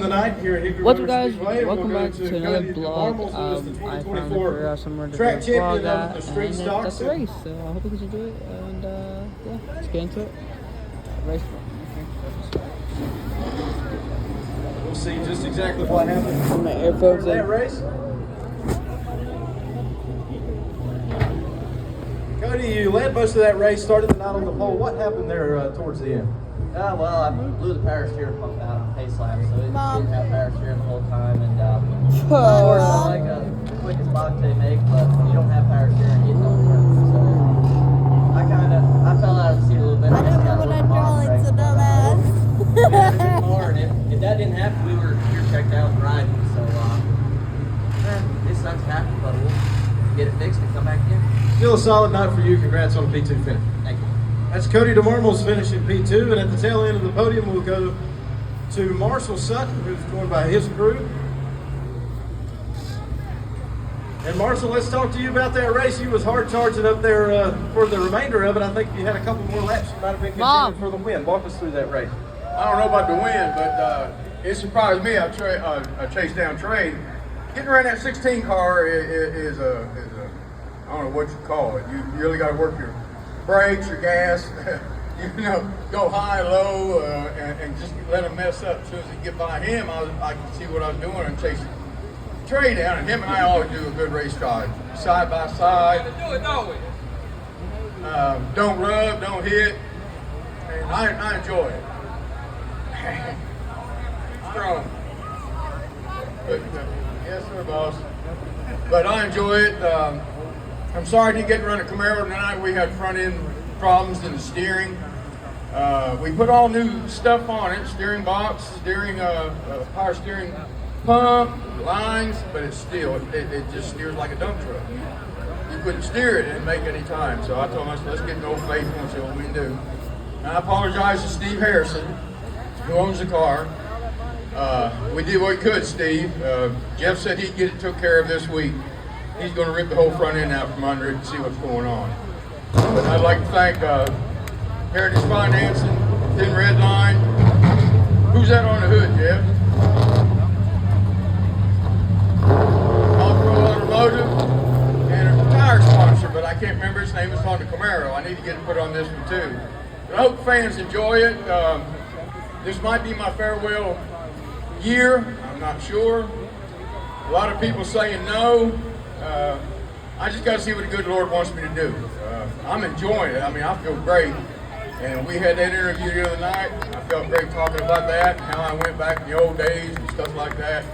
the night here at Hickory What's up, Motor guys? Speedway. Welcome We'll back go to another Cody vlog. DeMarmos, who is the I found a 2024 figure out somewhere to track vlog champion at, of the street and stocks. that's the race. So I hope you guys enjoy it, and yeah, let's get into it. Race. We'll see just exactly what happened My earphones in that in. race. Cody, you led most of that race, started the night on the pole. What happened there towards the end? Well, I blew the power steering pump out on pace lap, so it didn't have power steering the whole time. And of course, I like the quickest box they make, but when you don't have power steering, it don't work. So I fell out of the seat a little bit. I don't know what I'm drawing, so dumbass. Car, and if that didn't happen, we were here checked out and riding. So this sucks happen, but we'll get it fixed and come back in. Still a solid night for you. Congrats on the P2 finish. Thank you. That's Cody DeMarmos finishing P2, and at the tail end of the podium, we'll go to Marshall Sutton, who's joined by his crew. And Marshall, let's talk to you about that race. You was hard charging up there for the remainder of it. I think if you had a couple more laps, you might have been contending for the win. Walk us through that race. I don't know about the win, but it surprised me. I chased down Trey. Getting around that 16 car is a I don't know what you call it. You really got to work your brakes, your gas, go high, low, and just let him mess up. As soon as he get by him, I could see what I was doing and chase Trey down. And him and I always do a good race ride, side by side. Don't rub, don't hit, and I enjoy it. Strong. But, yes, sir, boss. But I enjoy it. I'm sorry I didn't get to run a Camaro tonight. We had front end problems in the steering. We put all new stuff on it, steering box, steering, power steering pump, lines, but it just steers like a dump truck. You couldn't steer it and make any time. So I told myself, let's get an Old Faithful and see what we can do. And I apologize to Steve Harrison, who owns the car. We did what we could, Steve. Jeff said he'd get it took care of this week. He's going to rip the whole front end out from under it and see what's going on. But I'd like to thank Heritage Financing, Thin Red Line. Who's that on the hood, Jeff? Off-Road Automotive, and a tire sponsor, but I can't remember his name. It's on the Camaro. I need to get it put on this one too. But I hope fans enjoy it. This might be my farewell year. I'm not sure. A lot of people saying no. I just got to see what the good Lord wants me to do. I'm enjoying it. I mean, I feel great. And we had that interview the other night. I felt great talking about that, how I went back in the old days and stuff like that.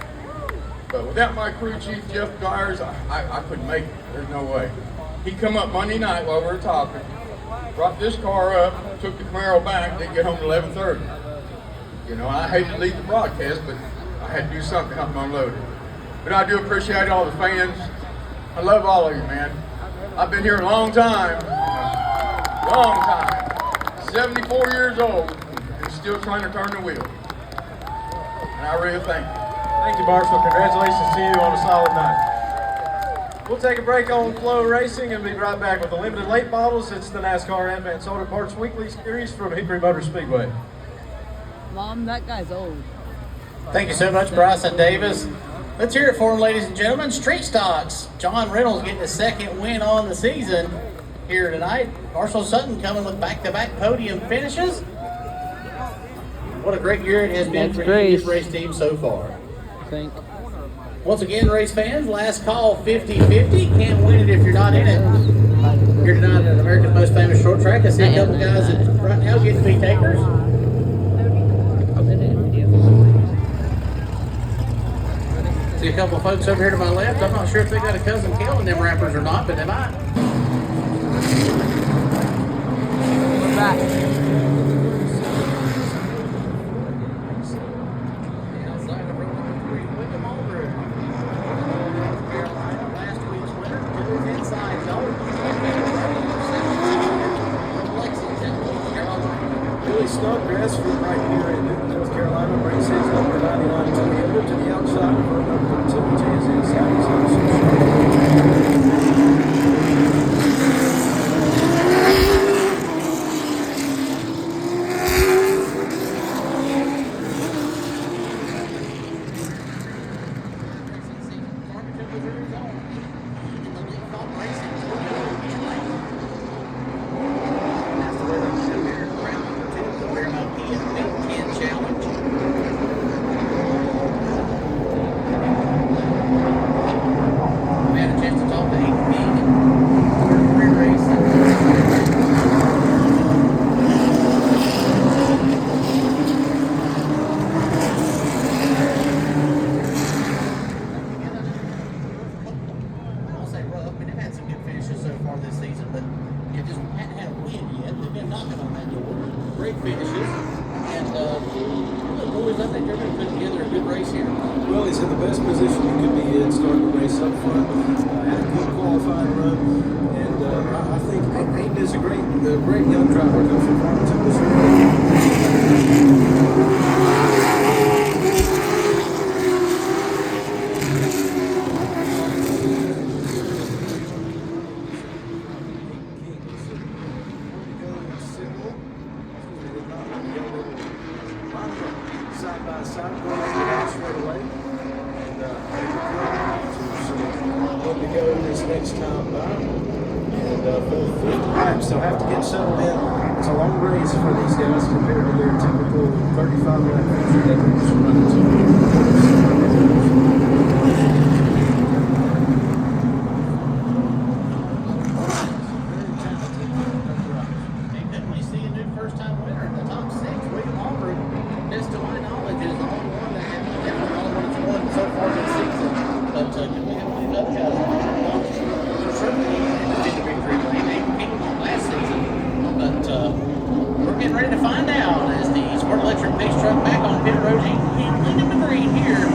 But without my crew chief, Jeff Dyers, I couldn't make it. There's no way. He come up Monday night while we were talking, brought this car up, took the Camaro back, didn't get home at 11:30. You know, I hate to leave the broadcast, but I had to do something to help them unload it. But I do appreciate all the fans. I love all of you, man. I've been here a long time. 74 years old and still trying to turn the wheel. And I really thank you. Thank you, Marshall. Congratulations to you on a solid night. We'll take a break on Flow Racing and be right back with the limited late models. It's the NASCAR Advanced Auto Parts Weekly Series from Hickory Motor Speedway. Mom, that guy's old. Thank you so much, Bryson Davis. Let's hear it for him, ladies and gentlemen. Street Stocks. John Reynolds getting his second win on the season here tonight. Marshall Sutton coming with back-to-back podium finishes. What a great year it has been for his race team so far. I think. Once again, race fans, last call 50-50. Can't win it if you're not in it. Here tonight at America's most famous short track. I see a couple guys that right now get to be takers. See a couple of folks over here to my left. I'm not sure if they got a cousin Kel in them wrappers or not, but they might. We're back. Billy Snodgrass from right here in North Carolina brings his number 99 Toyota to the outside for number 2 JZ in the best position you could be in, starting the race up front. Had a good qualifying run, and I think Hayden is a great young driver. Comes from Farmington, Missouri. Side by side, going out straight away. And hope to go this next time by. And for the fifth lap, so have to get settled in. It's a long race for these guys compared to their typical 35 lap feature that they're used to Definitely see a new first-time winner in the top six. William Auburn, this to my knowledge, is the only one that definitely the only one that's won so far this season. But can we have one of the other guys on? Certainly in the victory lane. They came on last season. But we're getting ready to find out as the Sport Electric Pace Truck back on pit road and leading the green here.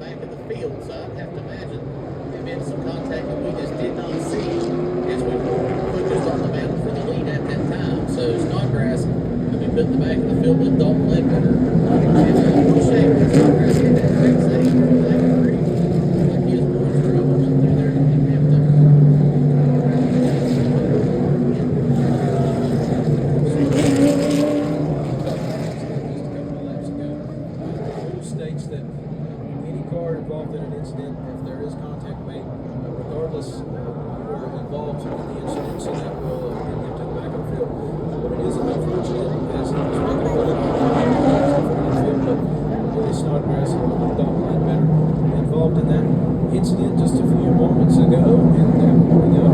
back of the field, so I'd have to imagine there'd been some contact that we just did not see as we were focused on the battle for the lead at that time. So Snodgrass could be put in the back of the field with Dalton Ledbetter. And we'll shame that Snodgrass hit that big save for Flag Creek. Like his boys were up and through there and kept up. States that any car involved in an incident, if there is contact made, regardless who are involved in the incident, so that will get them to the back of the field. But it is unfortunate, as it was making a field, but Billy Snodgrass and Dalton Ledbetter involved in that incident just a few moments ago, and that were the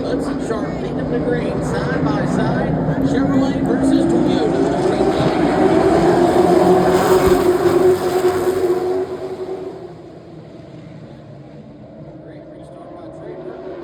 Hudson Sharp leading them to green, side by side. Chevrolet versus Toyota. Great restart by Trey Burton.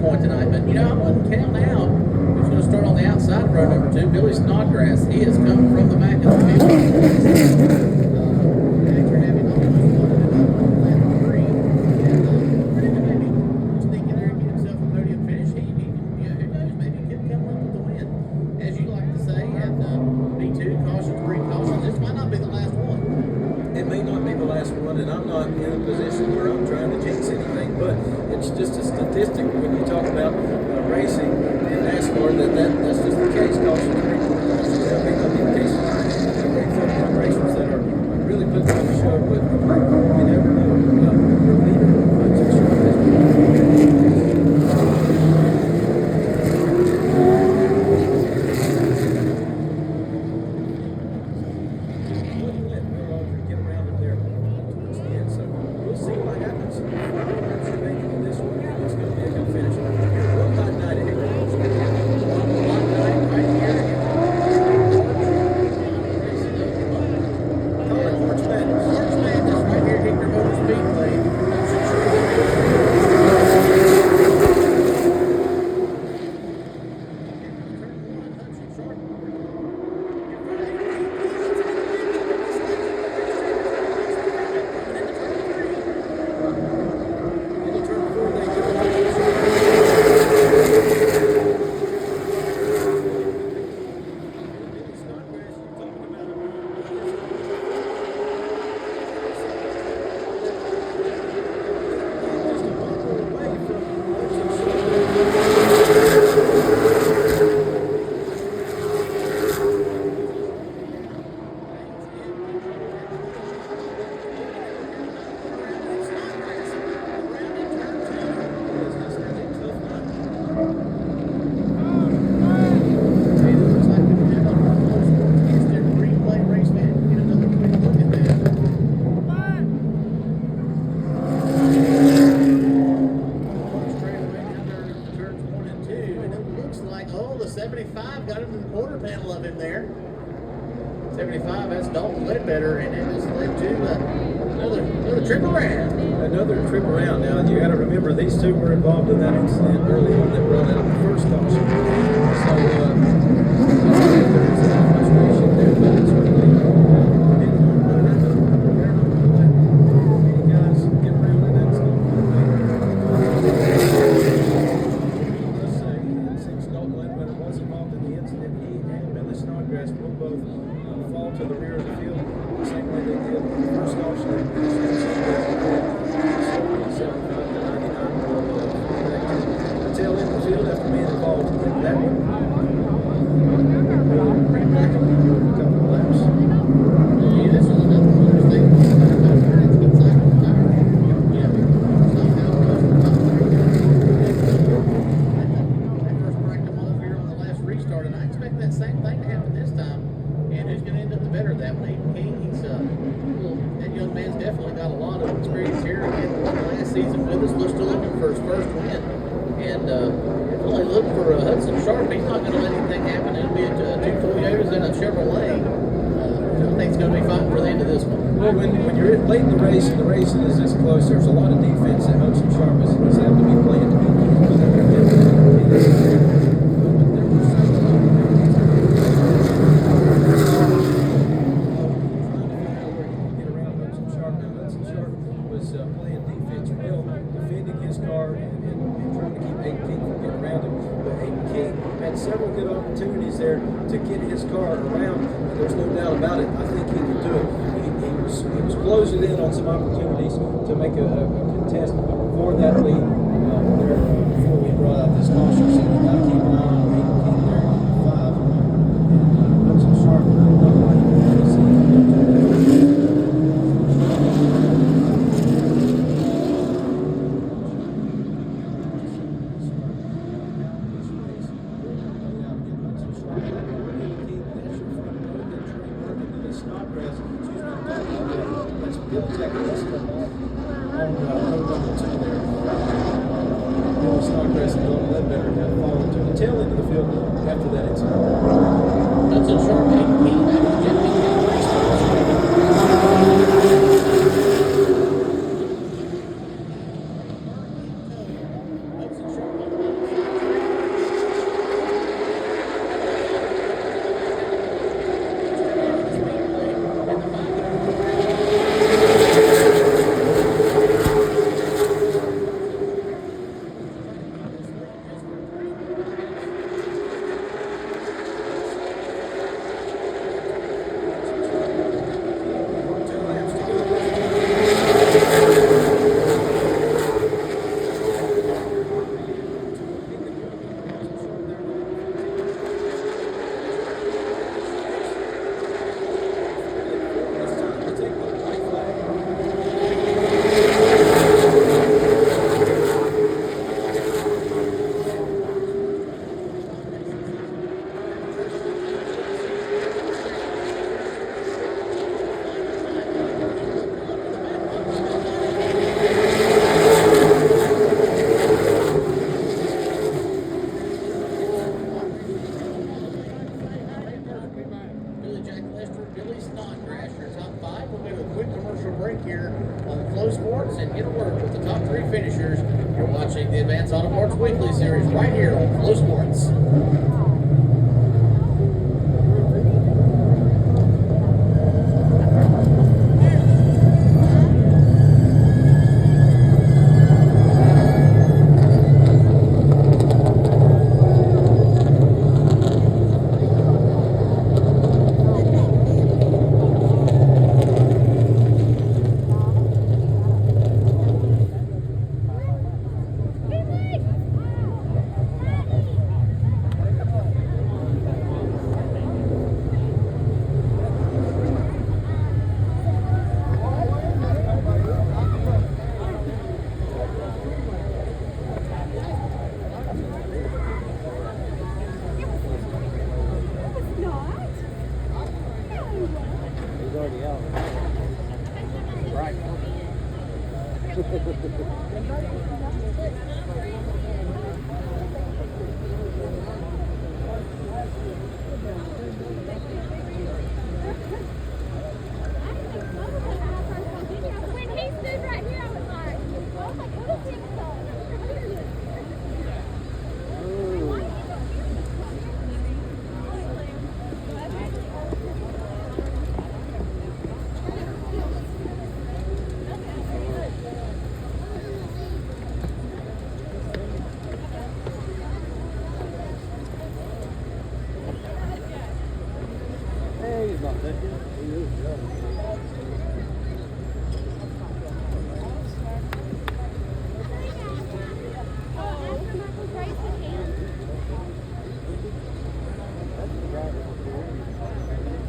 point tonight. But, I wouldn't count out who's going to start on the outside of row number 2, Billy Snodgrass. He has come from the back of the field. After having almost loaded it up on lap 3. And ready to maybe sneak in there and get himself a podium finish. He who knows, maybe he could come up with the win. As you like to say, at B2, cautions, precautions, this might not be the last one. It may not be the last one, and I'm not in a position where I'm trying to jinx anything, but it's just a statistic when you talk about racing in NASCAR that's just the case. Cautions, precautions, that may not be the case. Racers that are really putting on the show, but you never know. Your leader, I'm not sure get around it there towards the end. So we'll see what happens. I'm sure they can do this one. It's going to be a good finish. One hot night ahead. One night right here. Call it March Madness. March Madness right here at Hickory Motor Speedway. Into turn 4, they go. The 75 got into the quarter panel of him there. 75, that's Dalton Ledbetter, and it has led to another trip around. Another trip around. Now, you got to remember, these two were involved in that incident early on that brought out the first caution. So, there's frustration there, but it's really depending on what happens. Many guys get around and that's going Let's say, since Dalton Ledbetter was involved in the incident, he and Billy Snodgrass will both fall to the rear of the field the same way they did on the first caution. Tail end of the field after being involved in that one. Bring back a couple of laps. Yeah, this is another one of those things. It's like a tire. Somehow they first cracked them off here on the last restart, and I expect that same thing to happen this time. And who's going to end up the better of that one? Aiden King. That young man's definitely got a lot of experience here. Again, last season with us, we're still looking for his first win. And only look for Hudson Sharp. He's not going to let anything happen. It'll be two Toyotas and a Chevrolet. I think it's going to be fine for the end of this one. Well, when you're late in the race and the race is this close, there's a lot of defense that Hudson Sharp is having to be playing to beat playing defense well, defending his car and trying to keep Aiden King from getting around him. But Aiden King had several good opportunities there to get his car around, and there's no doubt about it. I think he could do it. He was closing in on some opportunities to make a contest for that lead there before we brought out this caution. So you got to keep an eye on Aiden King there in 5. And Hudson Sharp, Snodgrass and Dalton Ledbetter have fallen to the tail end of the field after that incident. That's a short Aiden King. That was Jeff King in the race. Hudson Sharp on the Parts and get a word with the top 3 finishers. You're watching the Advance Auto Parts Weekly Series right here on Flow Sports. When he stood right here, I was like, oh my goodness.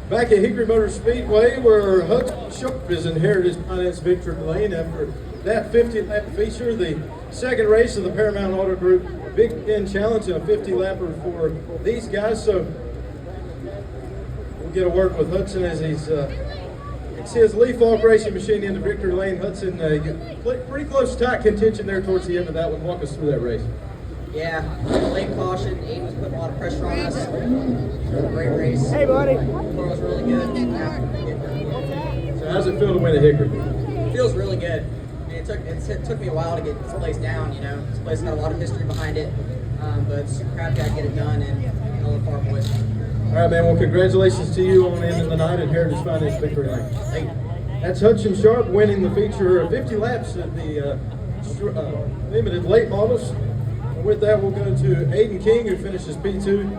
Back at Hickory Motor Speedway, where Hudson Sharp is in Heritage Finance Victory Lane after that 50-lap feature, the second race of the Paramount Auto Group Big Ten Challenge, and a 50-lapper for these guys. So we'll get a word with Hudson as he's it's his Lee Falk Racing Machine into Victory Lane. Hudson, pretty close tight contention there towards the end of that one. Walk us through that race. Yeah, late caution. Aiden was putting a lot of pressure on us. It was a great race. Hey, buddy. The car was really good. So how's it feel to win at Hickory? It feels really good. I mean, it took me a while to get this place down, you know. This place got a lot of history behind it. But super happy I get it done, and I love Far Boys. All right, man. Well, congratulations to you on ending the night at Heritage Finance Victory Lane. Thank you. That's Hudson Sharp winning the feature of 50 laps at the limited late models. And with that, we'll go to Aiden King, who finishes P2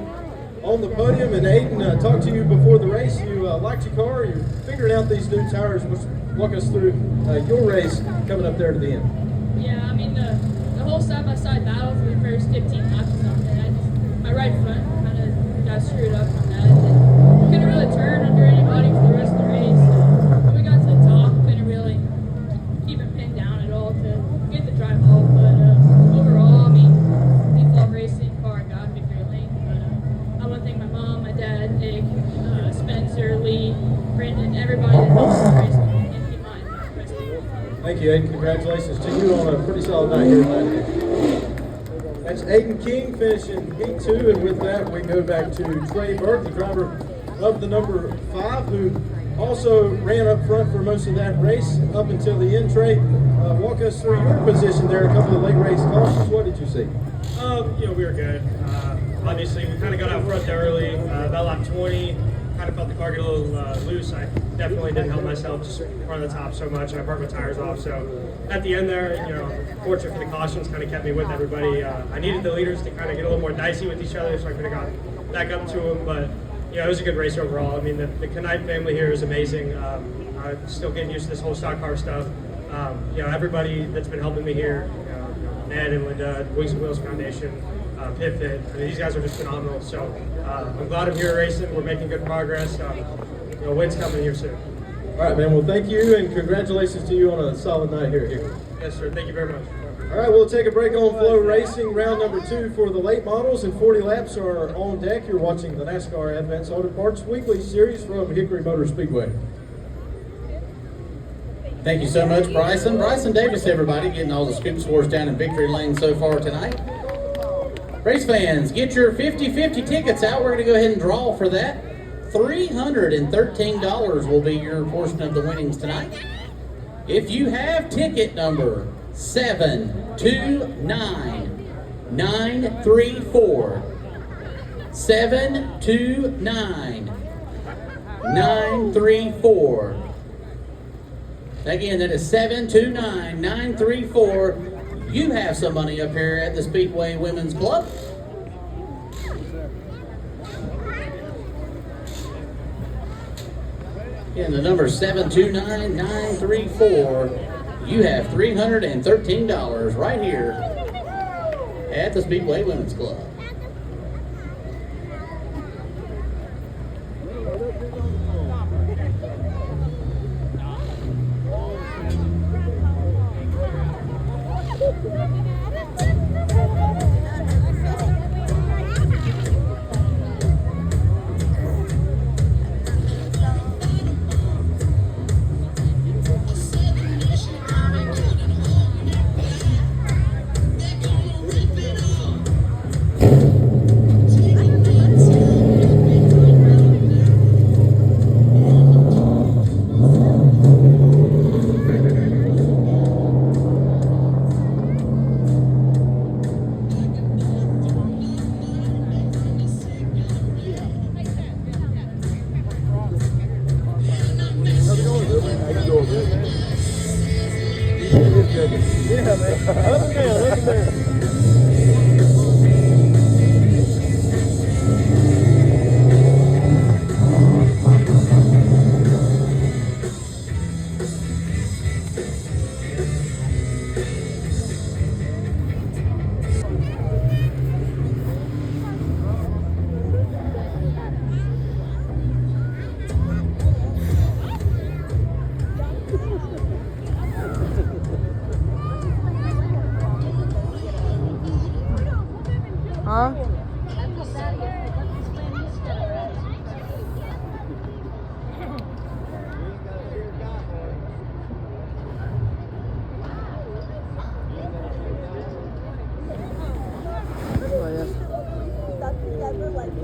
on the podium. And Aiden, talked to you before the race. You liked your car. You're figuring out these new tires. Walk us through your race coming up there to the end. Yeah, I mean, the whole side-by-side battle for the first 15 laps or something, my right front kind of got screwed up on that. And couldn't really turn under anybody for the rest of the race. When we got to the top, couldn't really keep it pinned down at all to get the drive off. But overall, I mean, Lee Racing car got Victory Lane. But I want to thank my mom, my dad, Nick, Spencer, Lee, Brendan, everybody that helped us race. Thank you, Aiden. Congratulations to you on a pretty solid night here tonight. That's Aiden King finishing P2, and with that, we go back to Trey Burke, the driver of the number 5, who also ran up front for most of that race up until the end. Trey, walk us through your position there. A couple of late race cautions. What did you see? We were good. Obviously, we kind of got out front there early. About lap 20, kind of felt the car get a little loose. I definitely didn't help myself just run the top so much, and I burnt my tires off. So at the end there, fortunate for the cautions, kind of kept me with everybody. I needed the leaders to kind of get a little more dicey with each other, so I could have got back up to them. But it was a good race overall. I mean, the Knight family here is amazing. I'm still getting used to this whole stock car stuff. Everybody that's been helping me here, Ned and Linda, Wings and Wheels Foundation, PitFit. I mean, these guys are just phenomenal. So I'm glad I'm here racing. We're making good progress. Wins coming here soon. All right, man. Well, thank you, and congratulations to you on a solid night here at Hickory. Yes, sir. Thank you very much. All right, we'll take a break on Flow Racing. Round number 2 for the late models, and 40 laps are on deck. You're watching the NASCAR Advance Auto Parts Weekly Series from Hickory Motor Speedway. Thank you so much, Bryson. Bryson Davis, everybody, getting all the scoop scores down in Victory Lane so far tonight. Race fans, get your 50-50 tickets out. We're going to go ahead and draw for that. $313 will be your portion of the winnings tonight. If you have ticket number 729934, 729934. Again, that is 729934. You have some money up here at the Speedway Women's Club. Again, the number 729934. You have $313 right here at the Speedway Women's Club. Huh?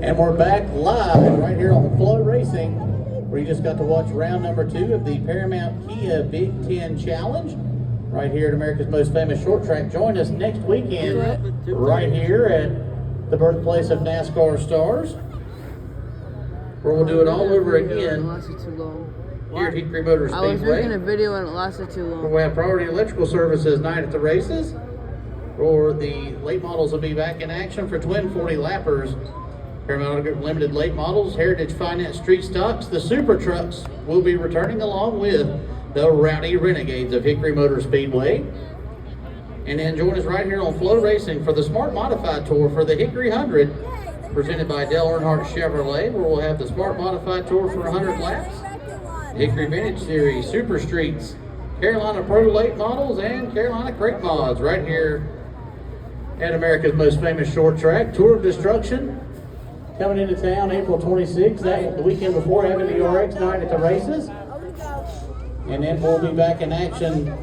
And we're back live right here on Flow Racing, where you just got to watch round number 2 of the Paramount Kia Big Ten Challenge, right here at America's Most Famous Short Track. Join us next weekend right here at the birthplace of NASCAR stars, where we'll do it all over It again lasted too long. here at Hickory Motor I was making a Speedway. video and it lasted too long. We have priority electrical services night at the races, or the late models will be back in action for twin 40 lappers. Paramount Auto Group Limited late models, Heritage Finance Street Stocks. The Super Trucks will be returning along with the Rowdy Renegades of Hickory Motor Speedway. And then join us right here on Flow Racing for the Smart Modified Tour for the Hickory 100, presented by Dale Earnhardt Chevrolet, where we'll have the Smart Modified Tour for 100 laps, Hickory Vintage Series, Super Streets, Carolina Pro late models, and Carolina Crate Mods right here at America's Most Famous Short Track. Tour of Destruction coming into town April 26th, that the weekend before, having the RX night at the races. And then we'll be back in action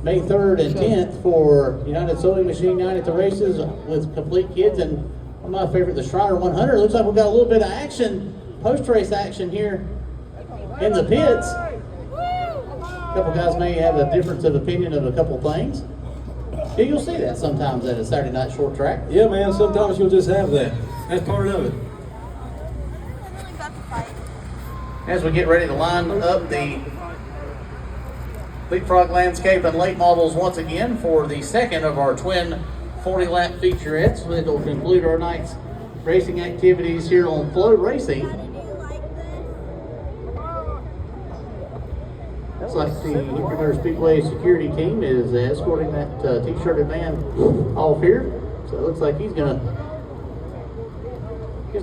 May 3rd and 10th for United Sewing Machine night at the races with complete kids. And one of my favorite, the Shriner 100. Looks like we've got a little bit of action, post-race action here in the pits. A couple guys may have a difference of opinion of a couple things. Yeah, you'll see that sometimes at a Saturday night short track. Yeah, man, sometimes you'll just have that. That's part of it. As we get ready to line up the Leapfrog Landscape and late models once again for the second of our twin 40-lap featurettes, which will conclude our night's racing activities here on Flow Racing. Looks like the Hickory Motor Speedway security team is escorting that t-shirted man off here. So it looks like his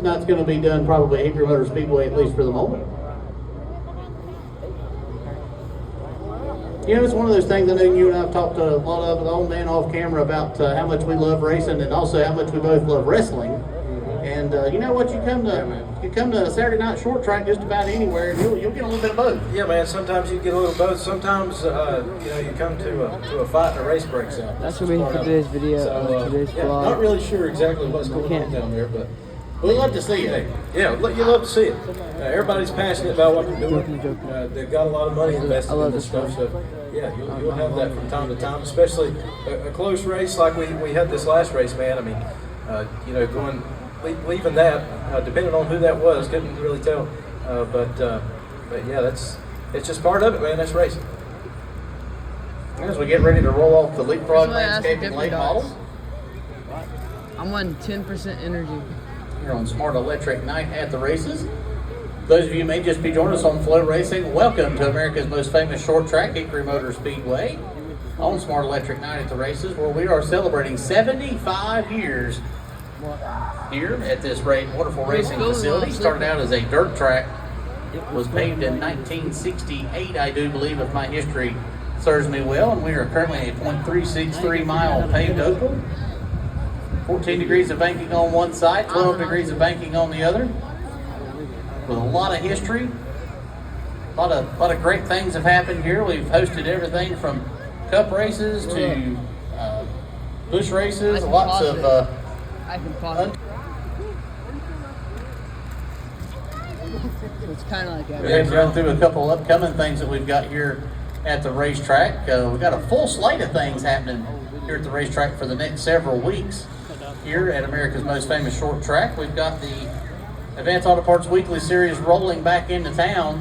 night's going to be done probably at Hickory Motor Speedway, at least for the moment. You know, it's one of those things. I know you and I have talked a lot of on and off camera about how much we love racing and also how much we both love wrestling. And you know what? You come to a Saturday night short track just about anywhere, and you'll get a little bit of both. Yeah, man. Sometimes you get a little both. Sometimes you come to a fight and a race breaks out. That's what we need for today's video, today's vlog. Not really sure exactly what's going on down there, but we love to see it. Yeah, you love to see it. Everybody's passionate about what they're doing. They've got a lot of money invested in this stuff, so Yeah, you'll have that from time to time, especially a close race like we had this last race, man. I mean, leaving that, depending on who that was, couldn't really tell. But yeah, it's just part of it, man. That's racing. As we get ready to roll off the Leapfrog That's why I asked Landscaping different late dogs. models, I'm on 10% energy. here on Smart Electric Night at the races. Those of you who may just be joining us on Flow Racing, welcome to America's most famous short track, Hickory Motor Speedway, on Smart Electric Night at the races, where we are celebrating 75 years here at this wonderful racing facility. Started out as a dirt track. It was paved in 1968, I do believe, if my history serves me well, and we are currently a 0.363 mile paved oval. 14 degrees of banking on one side, 12 degrees of banking on the other. With a lot of history, a lot of great things have happened here. We've hosted everything from cup races to bush races, lots of I can pause it. It's kind of like that. We're going to run through a couple upcoming things that we've got here at the racetrack. We've got a full slate of things happening here at the racetrack for the next several weeks. Here at America's most famous short track, we've got the Advanced Auto Parts Weekly Series rolling back into town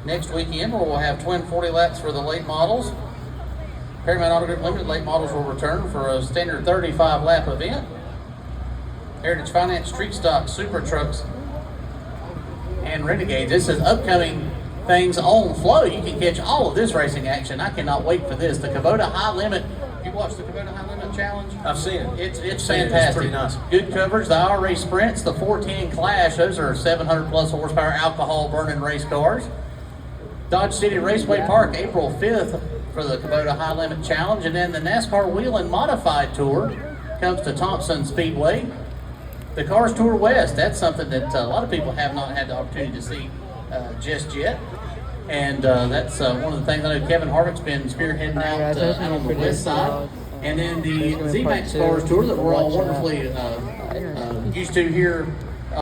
next weekend, where we'll have twin 40 laps for the late models. Paramount Auto Group Limited late models will return for a standard 35 lap event. Heritage Finance Street Stock Super Trucks and Renegades. This is upcoming things on Flow. You can catch all of this racing action. I cannot wait for this. The Kubota High Limit. You watched the Kubota High Limit Challenge? I've seen it. It's Seen it. fantastic. It's pretty nice. Good coverage. The IRA Sprints, the 410 Clash. Those are 700 plus horsepower alcohol burning race cars. Dodge City Raceway Park, April 5th for the Kubota High Limit Challenge. And then the NASCAR Wheel and Modified Tour comes to Thompson Speedway. The Cars Tour West, that's something that a lot of people have not had the opportunity to see just yet. And that's one of the things I know Kevin Harvick's been spearheading out on the west side. And then the Z-Max Cars Tour that we're all wonderfully used to here